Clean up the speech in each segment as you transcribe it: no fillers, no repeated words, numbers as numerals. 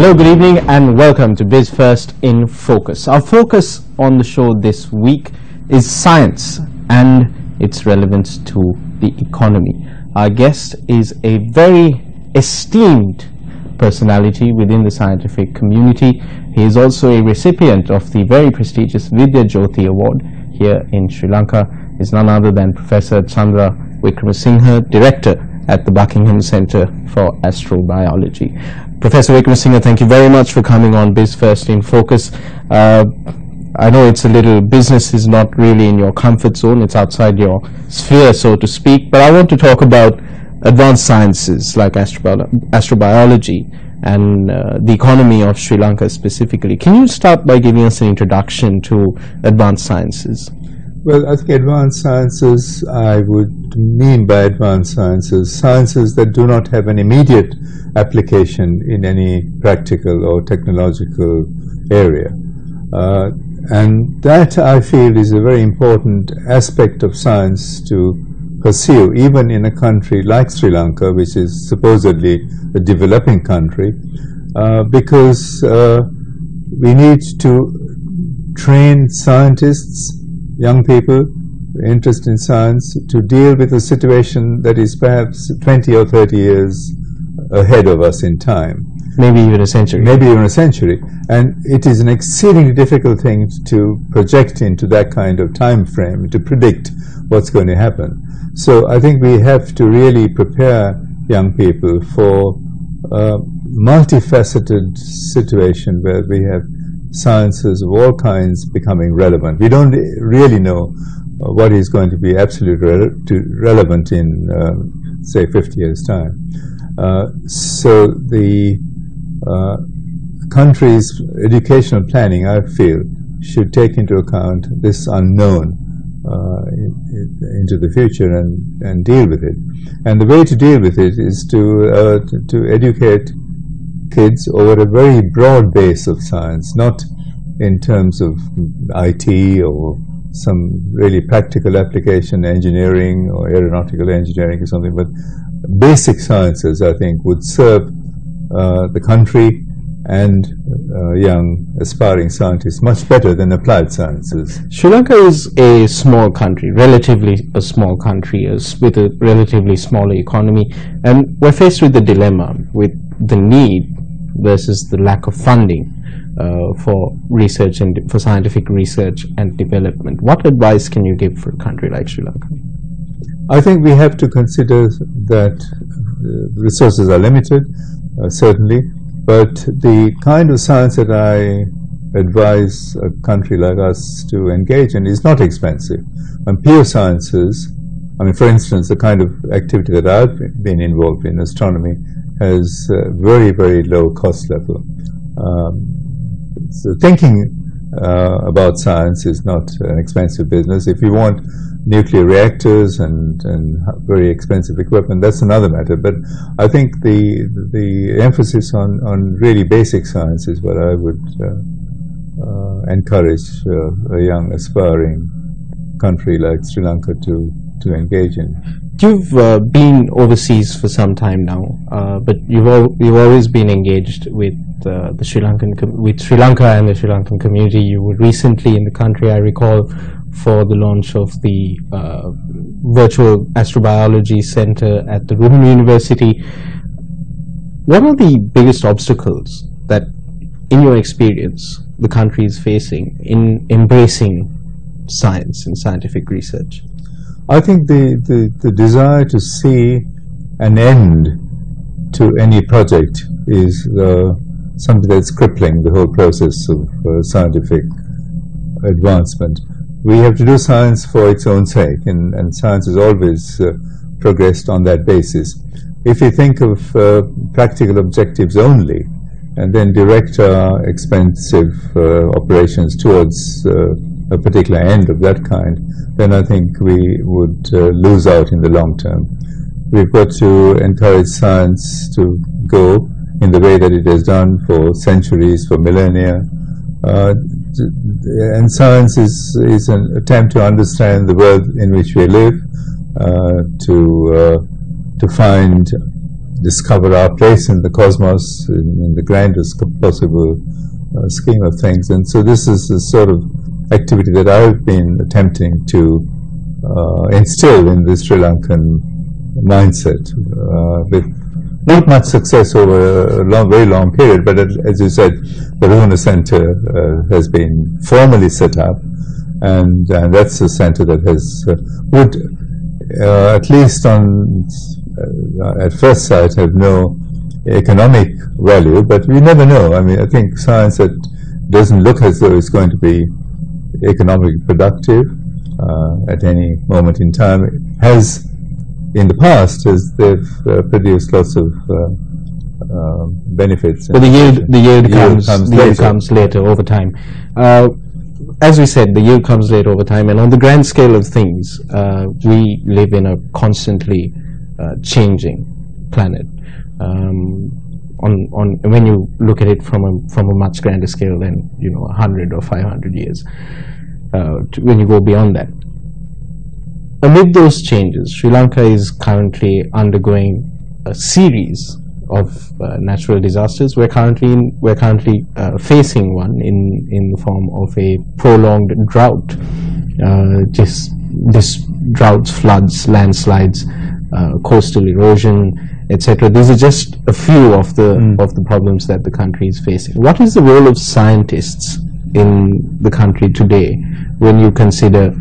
Hello, good evening and welcome to Biz1st in Focus. Our focus on the show this week is science and its relevance to the economy. Our guest is a very esteemed personality within the scientific community. He is also a recipient of the very prestigious Vidya Jyoti Award here in Sri Lanka. He is none other than Professor Chandra Wickramasinghe, Director at the Buckingham Center for Astrobiology. Professor Wickramasinghe, thank you very much for coming on Biz1st in Focus. I know it's a little, business is not really in your comfort zone, it's outside your sphere, so to speak, but I want to talk about advanced sciences like astrobiology and the economy of Sri Lanka specifically. Can you start by giving us an introduction to advanced sciences? Well, I think advanced sciences, I would mean by advanced sciences, sciences that do not have an immediate application in any practical or technological area. And that, I feel, is a very important aspect of science to pursue, even in a country like Sri Lanka, which is supposedly a developing country, because we need to train scientists, young people interested in science, to deal with a situation that is perhaps 20 or 30 years ahead of us in time. Maybe even a century. Maybe even a century. And it is an exceedingly difficult thing to project into that kind of time frame, to predict what's going to happen. So I think we have to really prepare young people for a multifaceted situation where we have sciences of all kinds becoming relevant. We don't really know what is going to be absolutely relevant in, say, 50 years' time. So the country's educational planning, I feel, should take into account this unknown into the future and deal with it. And the way to deal with it is to educate kids over a very broad base of science, not in terms of IT or some really practical application, engineering or aeronautical engineering or something, but basic sciences, I think, would serve the country and young aspiring scientists much better than applied sciences. Sri Lanka is a small country, relatively a small country, with a relatively smaller economy, and we're faced with the dilemma, with the need versus the lack of funding for research and for scientific research and development. What advice can you give for a country like Sri Lanka? I think we have to consider that resources are limited, certainly, but the kind of science that I advise a country like us to engage in is not expensive. And pure sciences, I mean, for instance, the kind of activity that I've been involved in, astronomy, has a very, very low cost level. So thinking about science is not an expensive business. If you want nuclear reactors and very expensive equipment, that's another matter. But I think the emphasis on really basic science is what I would encourage a young aspiring country like Sri Lanka to engage in. You've been overseas for some time now, but you've always been engaged with the Sri Lanka and the Sri Lankan community. You were recently in the country, I recall, for the launch of the virtual astrobiology center at the Ruben University. What are the biggest obstacles that, in your experience, the country is facing in embracing science and scientific research? I think the desire to see an end to any project is something that's crippling the whole process of scientific advancement. We have to do science for its own sake, and science has always progressed on that basis. If we think of practical objectives only, and then direct our expensive operations towards a particular end of that kind, then I think we would lose out in the long term. We've got to encourage science to go in the way that it has done for centuries, for millennia. And science is an attempt to understand the world in which we live, to find discover our place in the cosmos in the grandest possible scheme of things. And so this is the sort of activity that I've been attempting to instill in the Sri Lankan mindset, with not much success over a very long period, but as you said, the Runa Center has been formally set up, and that's a center that has would at least on at first sight have no economic value, but we never know. I mean, I think science that doesn't look as though it's going to be economically productive at any moment in time has in the past, as they've produced lots of benefits. But the yield comes later over time. As we said, the yield comes later over time, and on the grand scale of things, we live in a constantly changing planet. When you look at it from a much grander scale than 100 or 500 years, when you go beyond that. Amid those changes, Sri Lanka is currently undergoing a series of natural disasters. We're currently facing one in the form of a prolonged drought. This droughts, floods, landslides, coastal erosion, etc. These are just a few of the problems that the country is facing. What is the role of scientists in the country today when you consider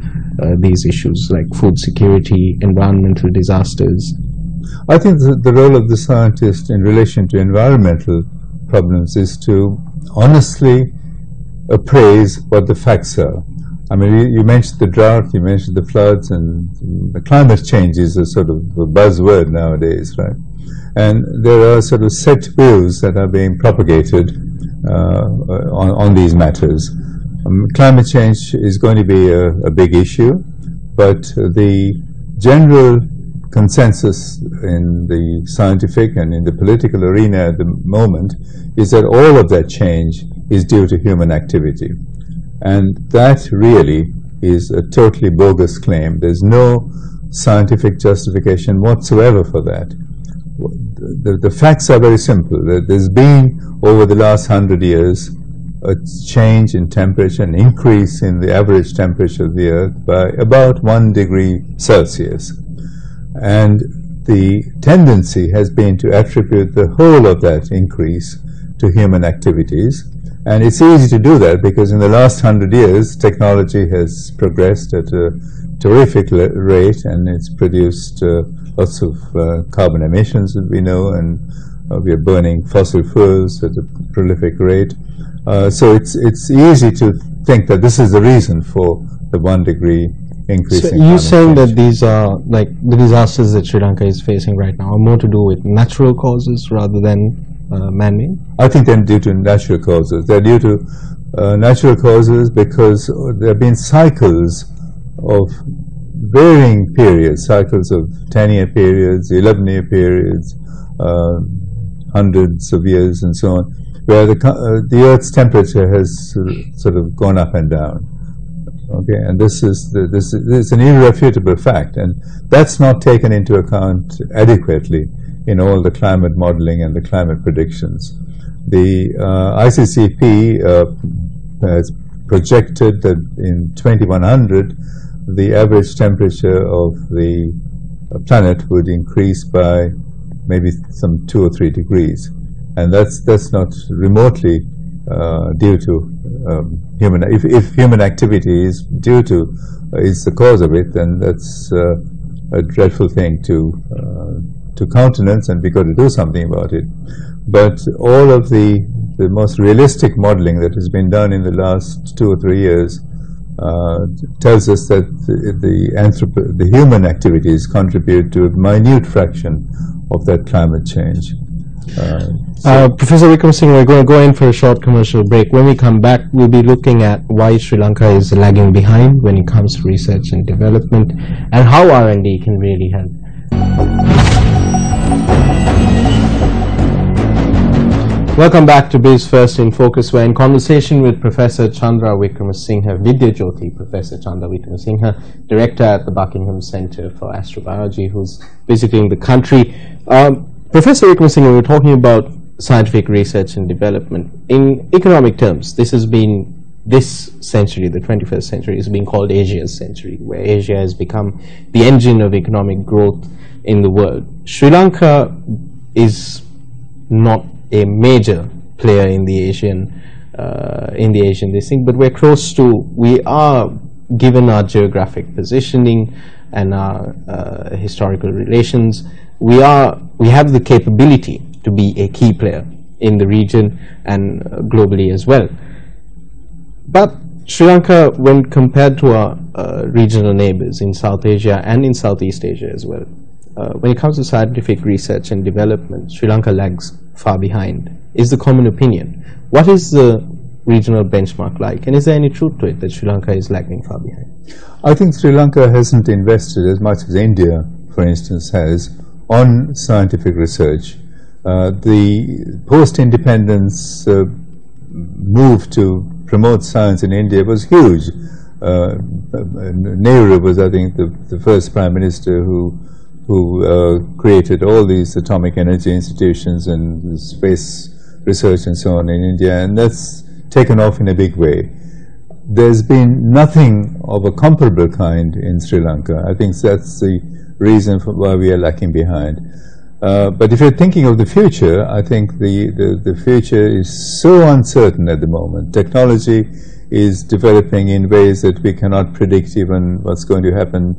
these issues like food security, environmental disasters? I think the role of the scientist in relation to environmental problems is to honestly appraise what the facts are. I mean, you mentioned the drought, you mentioned the floods, and the climate change is a sort of a buzzword nowadays, right? And there are sort of set views that are being propagated on these matters. Climate change is going to be a big issue, but the general consensus in the scientific and in the political arena at the moment is that all of that change is due to human activity. And that really is a totally bogus claim. There's no scientific justification whatsoever for that. The facts are very simple. There's been, over the last 100 years, a change in temperature, an increase in the average temperature of the Earth by about 1 degree Celsius. And the tendency has been to attribute the whole of that increase to human activities. And it's easy to do that because in the last 100 years, technology has progressed at a terrific rate, and it's produced lots of carbon emissions that we know, and we are burning fossil fuels at a prolific rate. So it's easy to think that this is the reason for the 1 degree increase. So you're saying that these are, like, the disasters that Sri Lanka is facing right now are more to do with natural causes rather than man-made? I think they're due to natural causes. They're due to natural causes because there have been cycles of varying periods, cycles of 10-year periods, 11-year periods, hundreds of years and so on, where the Earth's temperature has sort of gone up and down. Okay, and this is an irrefutable fact, and that's not taken into account adequately in all the climate modeling and the climate predictions. The ICCP has projected that in 2100 the average temperature of the planet would increase by maybe some 2 or 3 degrees, and that's not remotely due to human. If human activity is the cause of it, then that's a dreadful thing to countenance, and we've got to do something about it. But all of the most realistic modeling that has been done in the last 2 or 3 years tells us that the human activities contribute to a minute fraction of that climate change. Professor Vikram Singh, we're going to go in for a short commercial break. When we come back, we'll be looking at why Sri Lanka is lagging behind when it comes to research and development, and how R&D can really help. Welcome back to Biz1st in Focus. We're in conversation with Professor Chandra Wickramasinghe Vidyajyoti, Professor Chandra Wickramasinghe, Director at the Buckingham Center for Astrobiology, who's visiting the country. Professor Ikman, we're talking about scientific research and development. In economic terms, this century, the 21st century, is being called Asia's century, where Asia has become the engine of economic growth in the world. Sri Lanka is not a major player in the Asian this thing, but we're close to, we are, given our geographic positioning and our historical relations, we have the capability to be a key player in the region and globally as well. But Sri Lanka, when compared to our regional neighbors in South Asia and in Southeast Asia as well, when it comes to scientific research and development, Sri Lanka lags far behind, is the common opinion. What is the regional benchmark like, and is there any truth to it that Sri Lanka is lagging far behind? I think Sri Lanka hasn't invested as much as India, for instance, has on scientific research. The post-independence move to promote science in India was huge. Nehru was, I think, the first prime minister who created all these atomic energy institutions and space research and so on in India, and that's taken off in a big way. There's been nothing of a comparable kind in Sri Lanka. I think that's the reason for why we are lacking behind. But if you're thinking of the future, I think the future is so uncertain at the moment. Technology is developing in ways that we cannot predict even what's going to happen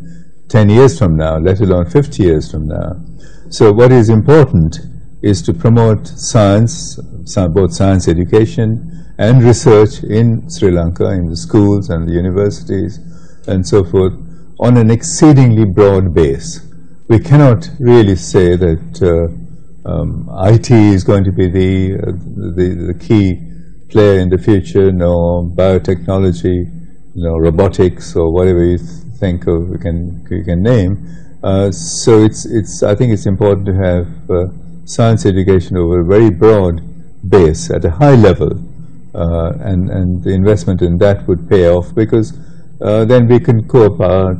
10 years from now, let alone 50 years from now. So what is important is to promote science, both science education and research in Sri Lanka, in the schools and the universities and so forth, on an exceedingly broad base. We cannot really say that IT is going to be the key player in the future, no biotechnology, no robotics or whatever you think of, you can name. So I think it's important to have science education over a very broad base at a high level, and the investment in that would pay off, because then we can cope our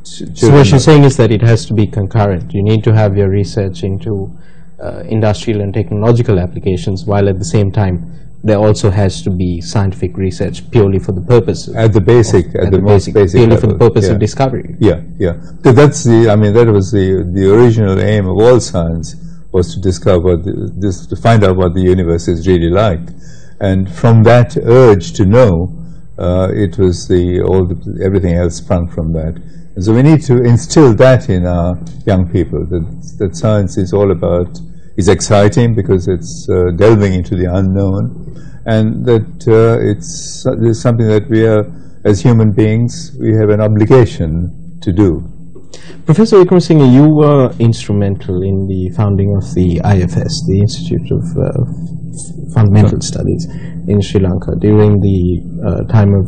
So what you're saying is that it has to be concurrent. You need to have your research into industrial and technological applications, while at the same time there also has to be scientific research purely for the purpose at the basic, at the most basic purely level. for the purpose of discovery. Yeah. Because that's that was the original aim of all science, was to discover to find out what the universe is really like, and from that urge to know, it was everything else sprung from that. And so we need to instill that in our young people, that science is all about, is exciting because it's delving into the unknown, and that it's something that we are, as human beings, we have an obligation to do. Professor Ikram Singh, you were instrumental in the founding of the IFS, the Institute of Fundamental Studies in Sri Lanka, during the time of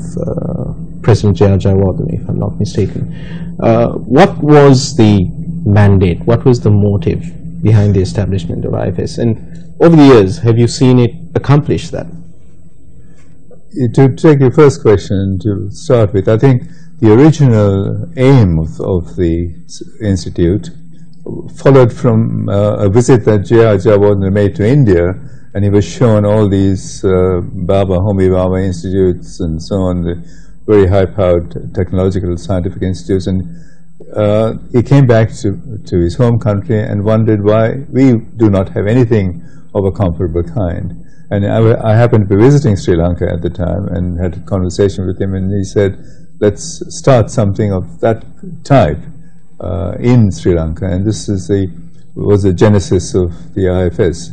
President J.R. Jayawardene, if I'm not mistaken. What was the mandate? What was the motive behind the establishment of IFS? And over the years, have you seen it accomplish that? To take your first question to start with, I think the original aim of the Institute followed from a visit that J.R. Jayawardene made to India, and he was shown all these Homi Bhabha institutes and so on, the very high-powered technological scientific institutes, and he came back to his home country and wondered why we do not have anything of a comparable kind. And I happened to be visiting Sri Lanka at the time and had a conversation with him, and he said, let's start something of that type in Sri Lanka. And this was the genesis of the IFS,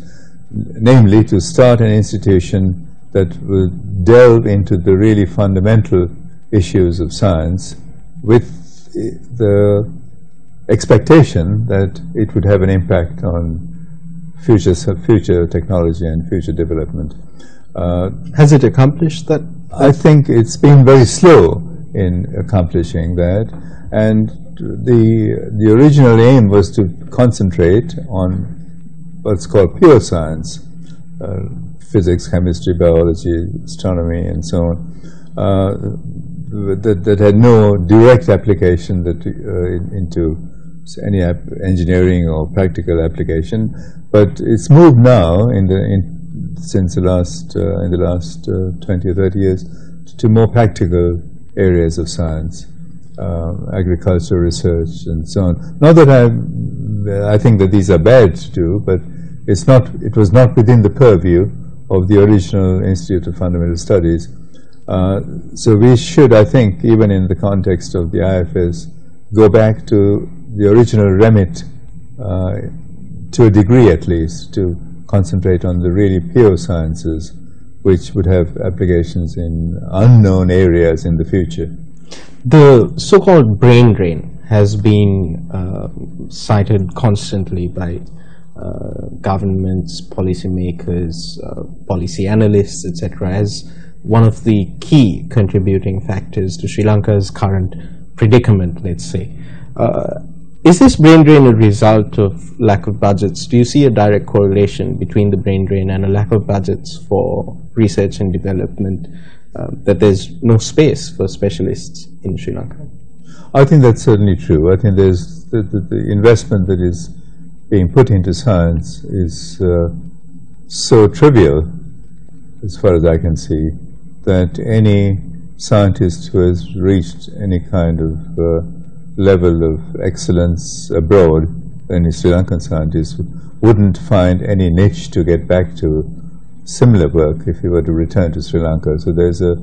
namely to start an institution that would delve into the really fundamental issues of science with the expectation that it would have an impact on future technology and future development. Has it accomplished that? I think it's been very slow in accomplishing that, and the original aim was to concentrate on what's called pure science, physics, chemistry, biology, astronomy, and so on, that had no direct application into any engineering or practical application. But it's moved now since the last in the last 20 or 30 years to more practical areas of science, agricultural research and so on. Not that I think that these are bad to do, but it was not within the purview of the original Institute of Fundamental Studies. So we should, I think, even in the context of the IFS, go back to the original remit, to a degree at least, to concentrate on the really pure sciences, which would have applications in unknown areas in the future. The so-called brain drain has been cited constantly by governments, policymakers, policy analysts, etc., as one of the key contributing factors to Sri Lanka's current predicament, let's say. Is this brain drain a result of lack of budgets? Do you see a direct correlation between the brain drain and a lack of budgets for research and development, that there's no space for specialists in Sri Lanka? I think that's certainly true. I think there's the investment that is being put into science is so trivial, as far as I can see, that any scientist who has reached any kind of level of excellence abroad, any Sri Lankan scientist, wouldn't find any niche to get back to similar work if he were to return to Sri Lanka. So there's a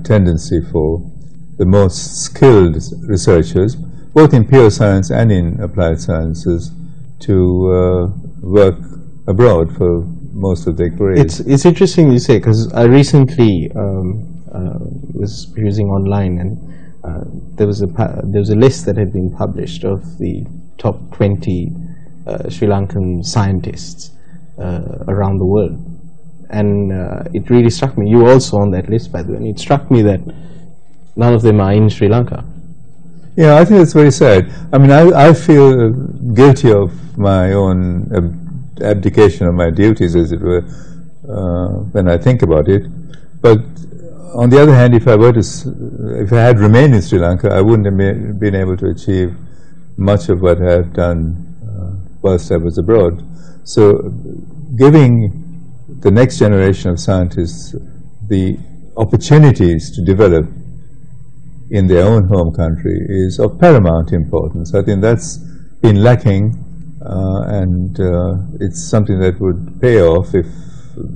tendency for the most skilled researchers, both in pure science and in applied sciences, to work abroad for most of their careers. It's interesting you say, because I recently was perusing online, and there was a list that had been published of the top 20 Sri Lankan scientists around the world, and it really struck me. You were also on that list, by the way, and it struck me that none of them are in Sri Lanka. Yeah, I think it's very sad. I mean, I feel guilty of my own abdication of my duties, as it were, when I think about it. But on the other hand, if I had remained in Sri Lanka, I wouldn't have been able to achieve much of what I have done whilst I was abroad. So, giving the next generation of scientists the opportunities to develop in their own home country is of paramount importance. I think that's been lacking, and it's something that would pay off if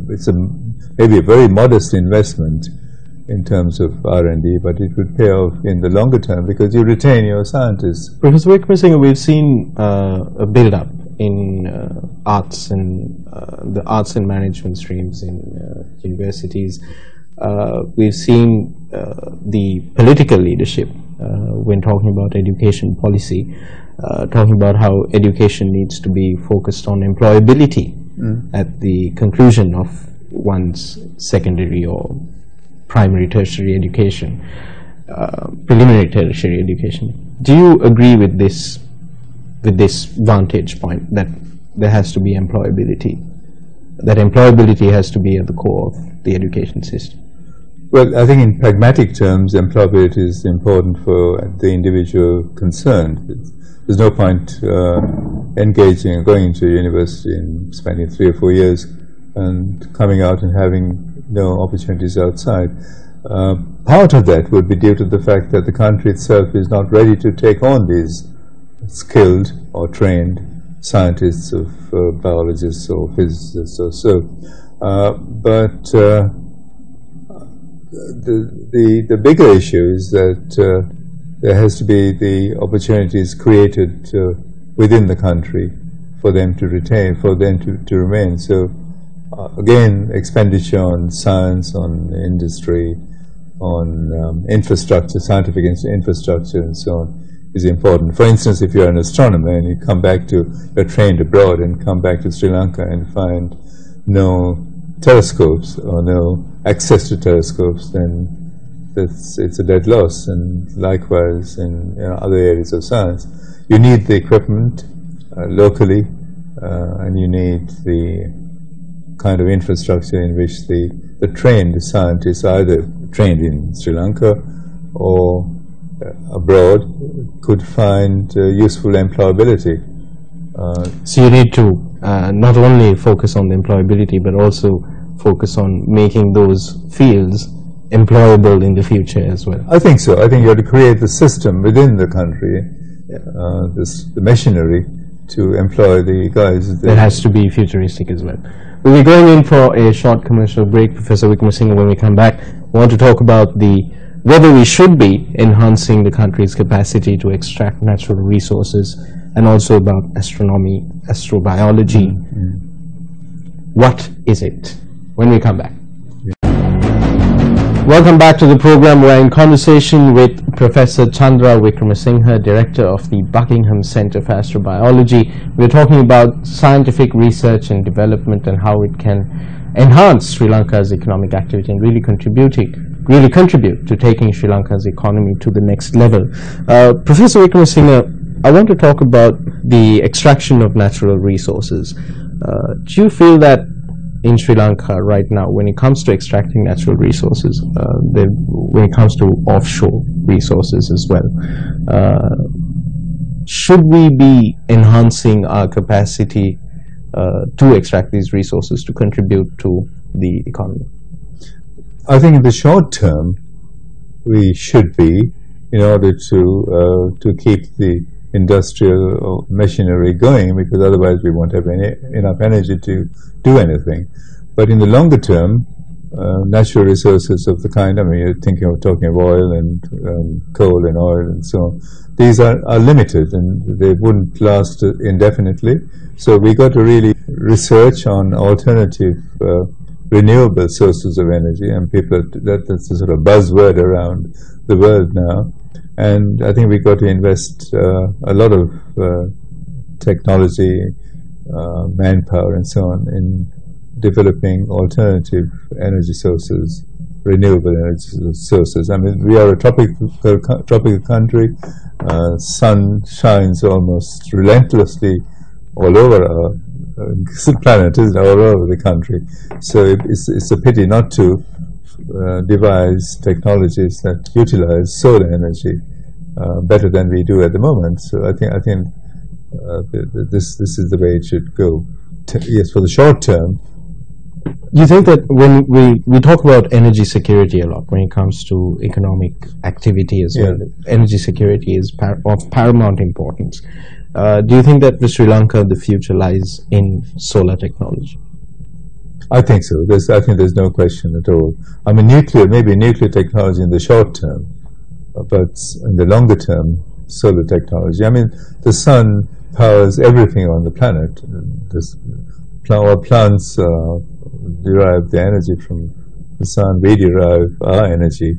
it's maybe a very modest investment in terms of R&D, but it would pay off in the longer term because you retain your scientists. Professor Wickremesinghe, we've seen a build-up in arts and the arts and management streams in universities. We've seen the political leadership when talking about education policy, talking about how education needs to be focused on employability at the conclusion of one's secondary or primary tertiary education, preliminary tertiary education. Do you agree with this vantage point that there has to be employability, that employability has to be at the core of the education system? Well, I think in pragmatic terms, employability is important for the individual concerned. There's no point engaging, going into a university and spending 3 or 4 years and coming out and having no opportunities outside. Part of that would be due to the fact that the country itself is not ready to take on these skilled or trained scientists, of biologists or physicists or so. But the bigger issue is that there has to be the opportunities created within the country for them to retain, for them to remain. So again, expenditure on science, on industry, on infrastructure, scientific infrastructure and so on is important. For instance, if you're an astronomer and you're trained abroad and come back to Sri Lanka and find no telescopes or no access to telescopes, then it's a dead loss. And likewise in other areas of science, you need the equipment locally, and you need the kind of infrastructure in which the trained scientists are either trained in Sri Lanka or abroad could find useful employability. So you need to not only focus on the employability, but also focus on making those fields employable in the future as well. I think so. I think you have to create the system within the country, the machinery to employ the guys. That has to be futuristic as well. We'll be going in for a short commercial break, Professor Wickramasinghe. When we come back, we want to talk about whether we should be enhancing the country's capacity to extract natural resources, and also about astronomy, astrobiology. What is it? When we come back. Welcome back to the program. We're in conversation with Professor Chandra Wickramasinghe, Director of the Buckingham Centre for Astrobiology. We're talking about scientific research and development and how it can enhance Sri Lanka's economic activity and really contribute to taking Sri Lanka's economy to the next level. Professor Wickramasinghe, I want to talk about the extraction of natural resources. Do you feel that in Sri Lanka right now, when it comes to extracting natural resources, when it comes to offshore resources as well, should we be enhancing our capacity to extract these resources to contribute to the economy? I think in the short term, we should be, in order to keep the industrial machinery going, because otherwise we won't have enough energy to do anything. But in the longer term, natural resources of the kind, I mean, you're talking of oil and coal and oil and so on, these are limited and they wouldn't last indefinitely. So we got to really research on alternative renewable sources of energy, and that's a sort of buzzword around the world now. And I think we've got to invest a lot of technology, manpower and so on in developing alternative energy sources, renewable energy sources. I mean, we are a tropical country. Sun shines almost relentlessly all over our planet, isn't it? All over the country. So it's a pity not to devise technologies that utilize solar energy better than we do at the moment. So I think this is the way it should go. Yes, for the short term. You think that when we talk about energy security a lot when it comes to economic activity as well, energy security is of paramount importance. Do you think that for Sri Lanka the future lies in solar technology? I think so. I think there's no question at all. I mean, maybe nuclear technology in the short term, but in the longer term, solar technology. I mean, the sun powers everything on the planet. Our plants derive the energy from the sun. We derive our energy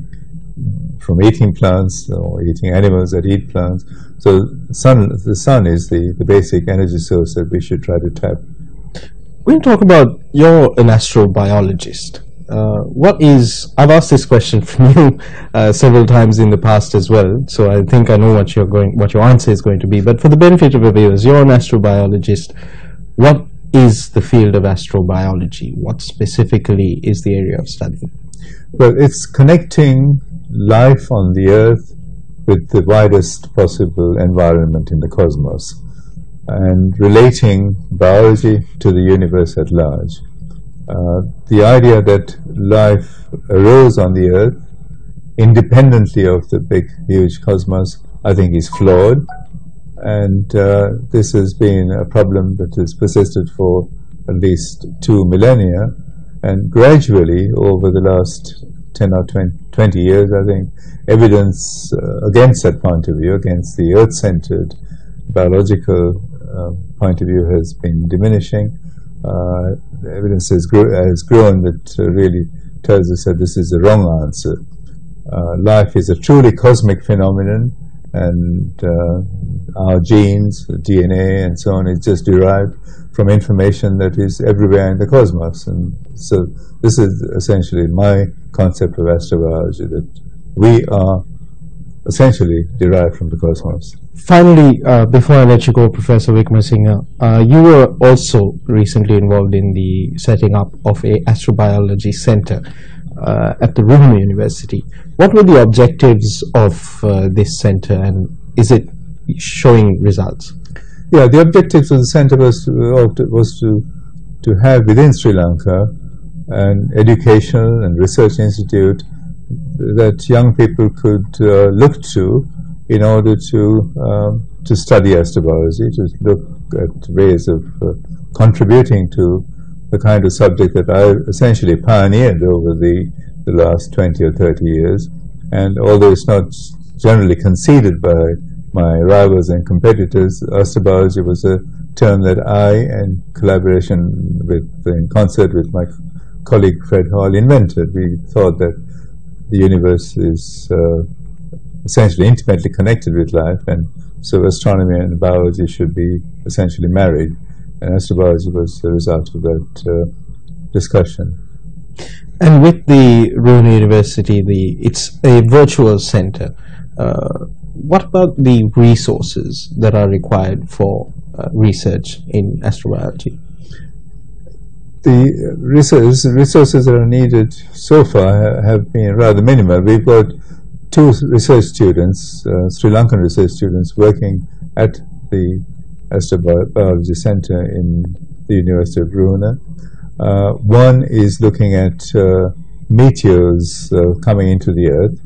from eating plants or eating animals that eat plants. So the sun is the basic energy source that we should try to tap. When you talk about, you're an astrobiologist. I've asked this question from you several times in the past as well, so I think I know what your answer is going to be. But for the benefit of the viewers, you're an astrobiologist. What is the field of astrobiology? What specifically is the area of study? Well, it's connecting life on the Earth with the widest possible environment in the cosmos, and relating biology to the universe at large. The idea that life arose on the Earth independently of the big, huge cosmos, I think is flawed. And this has been a problem that has persisted for at least 2 millennia. And gradually, over the last 10 or 20 years, I think, evidence against that point of view, against the Earth-centered biological point of view, has been diminishing. Evidence has grown that really tells us that this is the wrong answer. Life is a truly cosmic phenomenon, and our genes, DNA and so on, is just derived from information that is everywhere in the cosmos. And so this is essentially my concept of astrobiology, that we are essentially derived from the cosmos. Finally, before I let you go, Professor Wickramasinghe, you were also recently involved in the setting up of a astrobiology center. at the Ruhuna University. What were the objectives of this center, and is it showing results? Yeah, the objectives of the center was to have within Sri Lanka an educational and research institute that young people could look to in order to study astrobiology, to look at ways of contributing to the kind of subject that I essentially pioneered over the last 20 or 30 years. And although it's not generally conceded by my rivals and competitors, astrobiology was a term that I, in concert with my colleague Fred Hall, invented. We thought that the universe is essentially intimately connected with life, and so astronomy and biology should be essentially married, and astrobiology was the result of that discussion. And with the Ruhuna University, it's a virtual center. What about the resources that are required for research in astrobiology? The resources that are needed so far have been rather minimal. We've got 2 research students, Sri Lankan research students, working at the Astrobiology Center in the University of Ruhuna. One is looking at meteors coming into the Earth.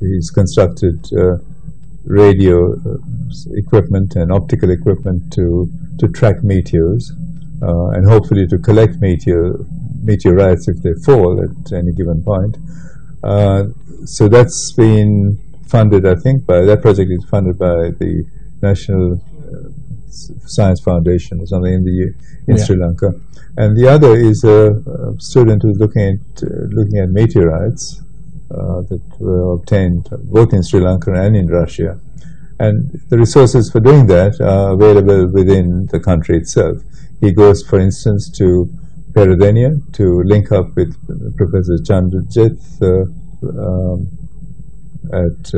He's constructed radio equipment and optical equipment to track meteors and hopefully to collect meteorites if they fall at any given point. So that's been funded, I think, that project is funded by the National Science Foundation or something in Sri Lanka. And the other is a student who's looking at meteorites that were obtained both in Sri Lanka and in Russia. And the resources for doing that are available within the country itself. He goes, for instance, to Peradeniya to link up with Professor Chandrajit at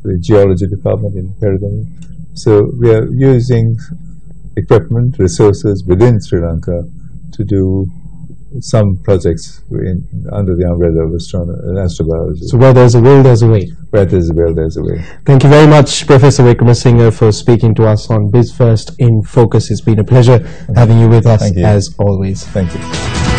the geology department in Peradeniya. So we are using equipment, resources within Sri Lanka to do some projects under the umbrella of astrobiology. So where there's a will, there's a way. Where there's a will, there's a way. Thank you very much, Professor Wickramasinghe, for speaking to us on Biz1st in Focus. It's been a pleasure having you with us as always. Thank you.